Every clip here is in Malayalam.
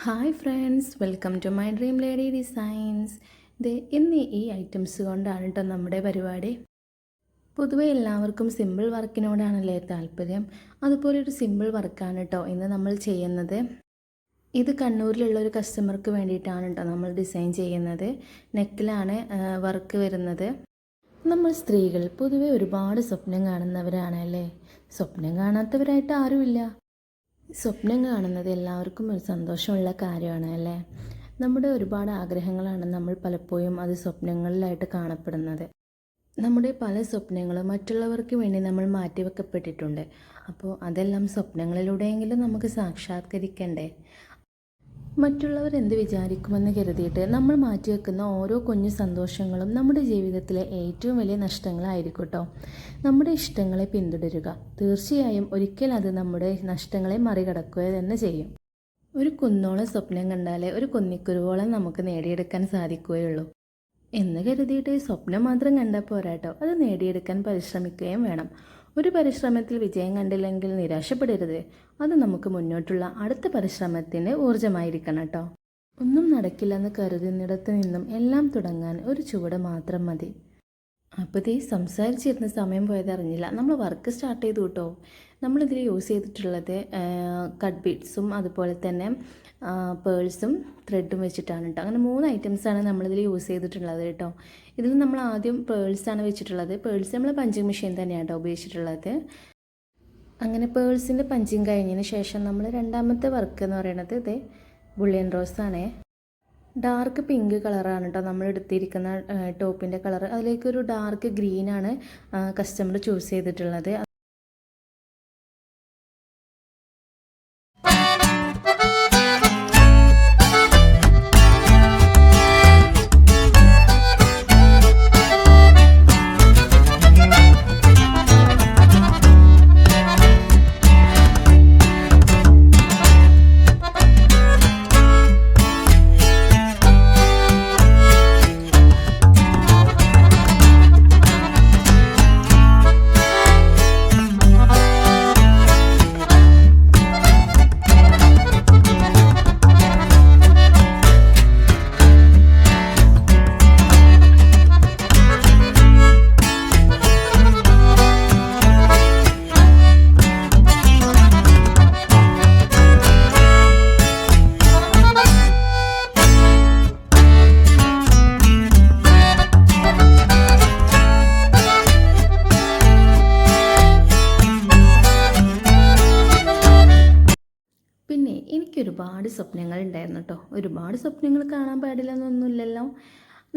Hi friends, welcome to my dream lady designs. ഇന്ന് ഈ ഐറ്റംസ് കൊണ്ടാണ് കേട്ടോ നമ്മുടെ പരിപാടി. പൊതുവെ എല്ലാവർക്കും സിമ്പിൾ വർക്കിനോടാണല്ലേ താല്പര്യം. അതുപോലെ ഒരു സിമ്പിൾ വർക്കാണ് കേട്ടോ ഇന്ന് നമ്മൾ ചെയ്യുന്നത്. ഇത് കണ്ണൂരിലുള്ള ഒരു കസ്റ്റമർക്ക് വേണ്ടിയിട്ടാണ് കേട്ടോ നമ്മൾ ഡിസൈൻ ചെയ്യുന്നത്. നെക്കിലാണ് വർക്ക് വരുന്നത്. നമ്മൾ സ്ത്രീകൾ പൊതുവെ ഒരുപാട് സ്വപ്നം കാണുന്നവരാണ് അല്ലേ. സ്വപ്നം കാണാത്തവരായിട്ട് ആരുമില്ല. സ്വപ്നം കാണുന്നത് എല്ലാവർക്കും ഒരു സന്തോഷമുള്ള കാര്യമാണ് അല്ലേ. നമ്മുടെ ഒരുപാട് ആഗ്രഹങ്ങളാണ് നമ്മൾ പലപ്പോഴും അത് സ്വപ്നങ്ങളിലായിട്ട് കാണപ്പെടുന്നത്. നമ്മുടെ പല സ്വപ്നങ്ങളും മറ്റുള്ളവർക്ക് വേണ്ടി നമ്മൾ മാറ്റിവെക്കപ്പെട്ടിട്ടുണ്ട്. അപ്പോൾ അതെല്ലാം സ്വപ്നങ്ങളിലൂടെയെങ്കിലും നമുക്ക് സാക്ഷാത്കരിക്കണ്ടേ. മറ്റുള്ളവർ എന്ത് വിചാരിക്കുമെന്ന് കരുതിയിട്ട് നമ്മൾ മാറ്റിവെക്കുന്ന ഓരോ കുഞ്ഞു സന്തോഷങ്ങളും നമ്മുടെ ജീവിതത്തിലെ ഏറ്റവും വലിയ നഷ്ടങ്ങളായിരിക്കും കേട്ടോ. നമ്മുടെ ഇഷ്ടങ്ങളെ പിന്തുടരുക. തീർച്ചയായും ഒരിക്കൽ അത് നമ്മുടെ നഷ്ടങ്ങളെ മറികടക്കുക തന്നെ ചെയ്യും. ഒരു കുന്നോളം സ്വപ്നം കണ്ടാലേ ഒരു കുന്നിക്കുരുവോളം നമുക്ക് നേടിയെടുക്കാൻ സാധിക്കുകയുള്ളൂ എന്ന് കരുതിയിട്ട് സ്വപ്നം മാത്രം കണ്ടാൽ പോരാട്ടോ, അത് നേടിയെടുക്കാൻ പരിശ്രമിക്കുകയും വേണം. ഒരു പരിശ്രമത്തിൽ വിജയം കണ്ടില്ലെങ്കിൽ നിരാശപ്പെടരുത്. അത് നമുക്ക് മുന്നോട്ടുള്ള അടുത്ത പരിശ്രമത്തിൻ്റെ ഊർജ്ജമായിരിക്കണം കേട്ടോ. ഒന്നും നടക്കില്ലെന്ന് കരുതുന്നിടത്ത് നിന്നും എല്ലാം തുടങ്ങാൻ ഒരു ചുവട് മാത്രം മതി. അപ്പോൾ സംസാരിച്ചിരുന്ന സമയം പോയത് അറിഞ്ഞില്ല. നമ്മൾ വർക്ക് സ്റ്റാർട്ട് ചെയ്തു കേട്ടോ. നമ്മളിതിൽ യൂസ് ചെയ്തിട്ടുള്ളത് കട്ട് ബീഡ്സും അതുപോലെ തന്നെ പേൾസും ത്രെഡും വെച്ചിട്ടാണ് കേട്ടോ. അങ്ങനെ 3 ഐറ്റംസാണ് നമ്മളിതിൽ യൂസ് ചെയ്തിട്ടുള്ളത് കേട്ടോ. ഇതിൽ നമ്മൾ ആദ്യം പേൾസാണ് വെച്ചിട്ടുള്ളത്. പേൾസ് നമ്മൾ പഞ്ചിങ് മെഷീൻ തന്നെയാണ് കേട്ടോ ഉപയോഗിച്ചിട്ടുള്ളത്. അങ്ങനെ പേൾസിൻ്റെ പഞ്ചിങ് കഴിഞ്ഞതിന് ശേഷം നമ്മൾ രണ്ടാമത്തെ വർക്ക് എന്ന് പറയുന്നത് ബുള്ളിയൻ റോസാണ്. ഡാർക്ക് പിങ്ക് കളറാണ് കേട്ടോ നമ്മൾ എടുത്തിരിക്കുന്ന ടോപ്പിൻ്റെ കളർ. അതിലേക്കൊരു ഡാർക്ക് ഗ്രീനാണ് കസ്റ്റമർ ചൂസ് ചെയ്തിട്ടുള്ളത്. ഒരുപാട് സ്വപ്നങ്ങൾ ഉണ്ടായിരുന്നു കേട്ടോ. ഒരുപാട് സ്വപ്നങ്ങൾ കാണാൻ പാടില്ലെന്നൊന്നുമില്ലല്ലോ.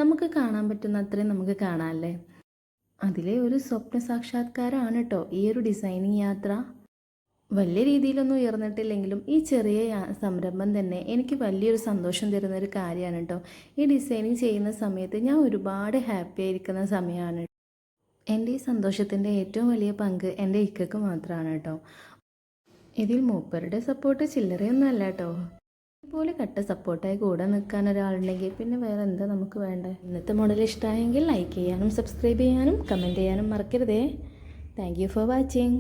നമുക്ക് കാണാൻ പറ്റുന്ന അത്രയും നമുക്ക് കാണാമല്ലേ. അതിലെ ഒരു സ്വപ്ന സാക്ഷാത്കാരമാണ് കേട്ടോ ഈ ഒരു ഡിസൈനിങ് യാത്ര. വലിയ രീതിയിലൊന്നും ഉയർന്നിട്ടില്ലെങ്കിലും ഈ ചെറിയ സംരംഭം തന്നെ എനിക്ക് വലിയൊരു സന്തോഷം തരുന്നൊരു കാര്യമാണ് കേട്ടോ. ഈ ഡിസൈനിങ് ചെയ്യുന്ന സമയത്ത് ഞാൻ ഒരുപാട് ഹാപ്പി ആയിരിക്കുന്ന സമയമാണ്. എൻ്റെ ഈ സന്തോഷത്തിൻ്റെ ഏറ്റവും വലിയ പങ്ക് എൻ്റെ ഇക്കയ്ക്ക് മാത്രമാണ് കേട്ടോ. ഇതിൽ മൂപ്പരുടെ സപ്പോർട്ട് ചില്ലറയൊന്നും അല്ല കേട്ടോ. ഇതുപോലെ കട്ട സപ്പോർട്ടായി കൂടെ നിൽക്കാൻ ഒരാളുണ്ടെങ്കിൽ പിന്നെ വേറെ എന്താ നമുക്ക് വേണ്ടത്. ഇന്നത്തെ മോഡൽ ഇഷ്ടമായെങ്കിൽ ലൈക്ക് ചെയ്യാനും സബ്സ്ക്രൈബ് ചെയ്യാനും കമൻറ്റ് ചെയ്യാനും മറക്കരുതേ. Thank you for watching.